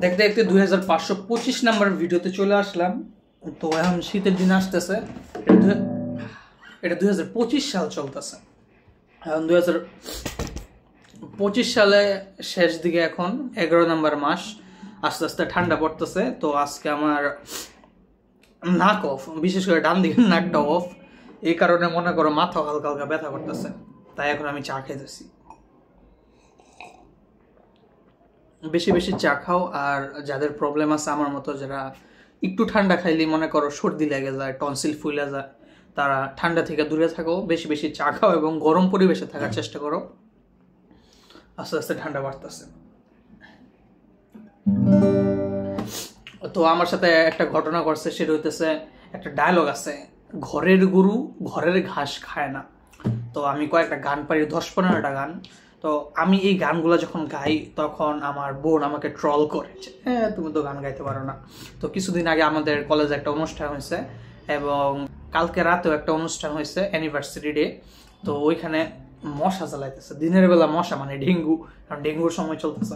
দেখতে দেখতে 2525 নাম্বার ভিডিওতে চলে আসলাম। তো এখন শীতের দিন আসতেছে, এটা 2025 সাল চলতেছে। এখন 2025 সালে শেষ দিকে, এখন 11 নম্বর মাস, আস্তে আস্তে ঠান্ডা পড়তেছে। তো আজকে আমার নাক অফ, বিশেষ করে ডান দিকে নাকটা অফ, এই কারণে মনে করো মাথা হালকা হালকা ব্যথা করতেছে। তাই এখন আমি চা খাইতেছি। বেশি বেশি চা খাও, আর যাদের প্রবলেম আছে আমার মতো, যারা একটু ঠান্ডা খাইলেই মনে করো সর্দি লেগে যায়, টনসিল ফুলে যায়, তারা ঠান্ডা থেকে দূরে থাকো, বেশি বেশি চা খাও এবং গরম পরিবেশে থাকার চেষ্টা করো। আস্তে আস্তে ঠান্ডা বাড়তেছে। তো আমার সাথে একটা ঘটনা ঘটছে, সেটা হইতেছে, একটা ডায়লগ আছে, ঘরের গরু ঘরের ঘাস খায় না। তো আমি কয়েকটা গান পারি, 10-15টা গান। তো আমি এই গানগুলো যখন গাই, তখন আমার বোন আমাকে ট্রল করে, হ্যাঁ তুমি তো গান গাইতে পারো না। তো কিছুদিন আগে আমাদের কলেজে একটা অনুষ্ঠান হয়েছে, এবং কালকে রাতেও একটা অনুষ্ঠান হয়েছে, অ্যানিভার্সারি ডে। তো ওইখানে মশা জ্বালাইতেছে, দিনের বেলা মশা, মানে ডেঙ্গু, কারণ ডেঙ্গুর সময় চলতেছে।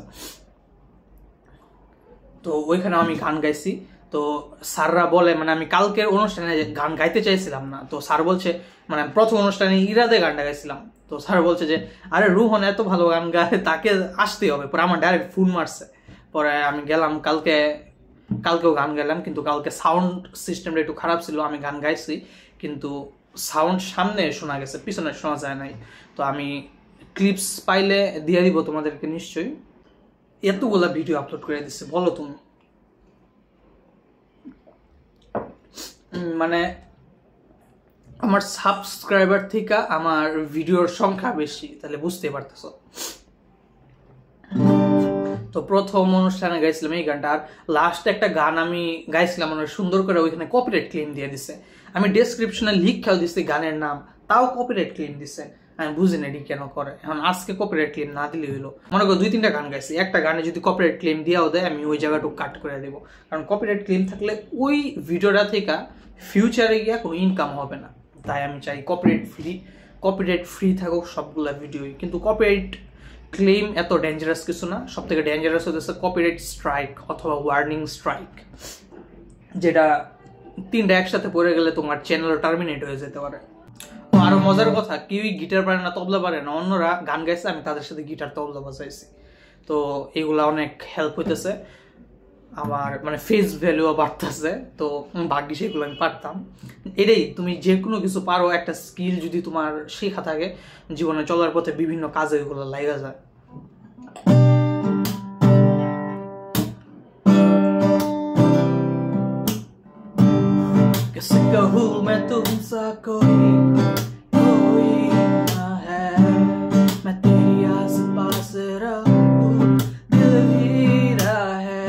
তো ওইখানে আমি গান গাইছি। তো স্যাররা বলে, মানে আমি কালকের অনুষ্ঠানে গান গাইতে চাইছিলাম না, তো স্যার বলছে, মানে প্রথম অনুষ্ঠানে ইরাদে গানটা গাইছিলাম, তো স্যার বলছে যে আরে রুহন এত ভালো গান গায়, তাকে আসতেই হবে। পরে আমার ডাইরেক্ট ফোন মারছে। পরে আমি গেলাম, কালকেও গান গাইলাম, কিন্তু কালকে সাউন্ড সিস্টেমটা একটু খারাপ ছিল। আমি গান গাইছি, কিন্তু সাউন্ড সামনে শোনা গেছে, পিছনে শোনা যায় নাই। তো আমি ক্লিপস পাইলে দিয়ে দিব তোমাদেরকে নিশ্চয়ই। এতগুলা ভিডিও আপলোড করে দিচ্ছে, বলো তুমি, মানে আমার সাবস্ক্রাইবার থেকে আমার ভিডিওর সংখ্যা বেশি, তাহলে বুঝতে পারতেছো। তো প্রথম অনুষ্ঠানে গাইছিলাম এই গানটা, আর লাস্ট একটা গান আমি গাইছিলাম অনেক সুন্দর করে, ওইখানে কপিরাইট ক্লেম দিয়ে দিছে। আমি ডেসক্রিপশনে লিখেও দিচ্ছি গানের নাম, তাও কপিরাইট ক্লেম দিছে। আমি বুঝি না এটি কেন করে। এখন আজকে কপিরাইট ক্লেম না দিলে হইলো, মনে করো 2-3টা গান গাইছি, একটা গানে যদি কপিরাইট ক্লেম দিয়েও দেয়, আমি ওই জায়গাটুকু কাট করে দেবো। কারণ কপিরাইট ক্লেম থাকলে ওই ভিডিওটা থেকে ফিউচারে গিয়ে কোনো ইনকাম হবে না। তাই আমি চাই কপিরাইট ফ্রি থাকুক সবগুলা ভিডিওই। কিন্তু কপিরাইট ক্লেম এত ডেঞ্জারাস কিছু না, সব থেকে ডেঞ্জারাস হচ্ছে কপিরাইট স্ট্রাইক অথবা ওয়ার্নিং স্ট্রাইক, যেটা 3টা একসাথে পড়ে গেলে তোমার চ্যানেল টার্মিনেট হয়ে যেতে পারে। আরো মজার কথা, কেউই গিটার পারে না, তবলা পারে না, অন্যরা গান গাইছে, আমি তাদের সাথে গিটার তবলা বাজাইছি। তো এগুলা অনেক হেল্প হইতেছে আমার, মানে ফেস ভ্যালুও বাড়তেছে। তো ভাগ্যিস এগুলো আমি পারতাম। এটাই, তুমি যে কোনো কিছু পারো, একটা স্কিল যদি তোমার শেখা থাকে, জীবনে চলার পথে বিভিন্ন কাজে এগুলো লাগা যায়। किसी कहूँ मैं तुमसा कोई ना है, मैं तेरी आस पास रहूं, दिल मेरा है,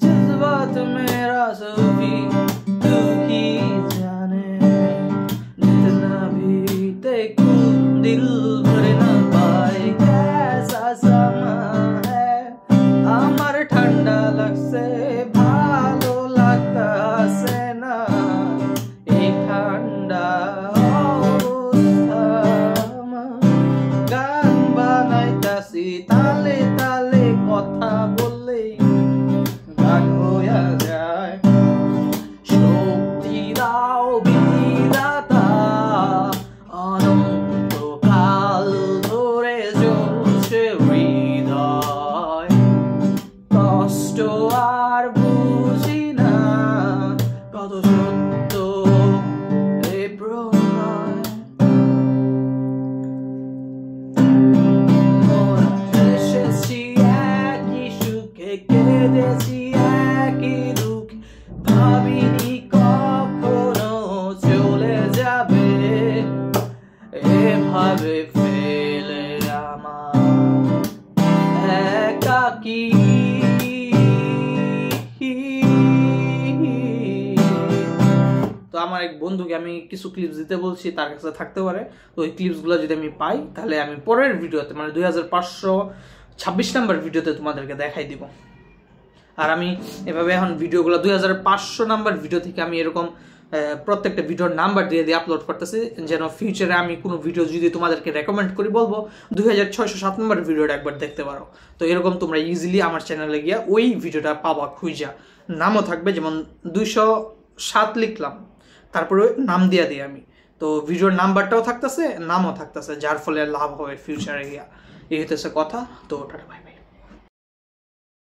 जज्बात मेरा सभी तू ही जाने, जितना भी देखूं दिल भर न पाए, कैसा समा है আমার ঠান্ডা লাগছে, ভালো লাগতাছে না এই ঠান্ডা অবস্থা। গান বানাইতাছি তালে তালে, কথা বললেই গান হইয়া যায়। শক্তি দাও বিধাতা, অনন্তকাল ধরে জ্বলছে হৃদয়, কষ্ট আর বুঝি না কত সত্য এই প্রণয়। এসেছি একই সুখে, কেঁদেছি একই দুঃখে, ভাবিনি কখনো চলে যাবে এভাবে ফেলে আমার একাকী। তো আমার এক বন্ধুকে আমি কিছু ক্লিপস দিতে বলছি, তার কাছে থাকতে পারে। তো ওই ক্লিপসগুলো যদি আমি পাই, তাহলে আমি পরের ভিডিওতে, মানে 2526 নাম্বার ভিডিওতে তোমাদেরকে দেখাই দিব। আর আমি এভাবে এখন ভিডিওগুলো 2500 নাম্বার ভিডিও থেকে আমি এরকম প্রত্যেকটা ভিডিওর নাম্বার দিয়ে দিয়ে আপলোড করতেছি, যেন ফিউচারে আমি কোনো ভিডিও যদি তোমাদেরকে রেকমেন্ড করি বলবো 2607 নম্বরের ভিডিওটা একবার দেখতে পারো। তো এরকম তোমরা ইজিলি আমার চ্যানেলে গিয়া ওই ভিডিওটা পাবা খুঁজা, নামও থাকবে, যেমন 207 লিখলাম তারপরে নাম দিয়ে দিই আমি, তো ভিডিওর নাম্বারটাও থাকতেছে নামও থাকতেছে, যার ফলে লাভ হবে ফিউচারে গিয়া। এই হইতেছে কথা। তো টাটা বাই বাই।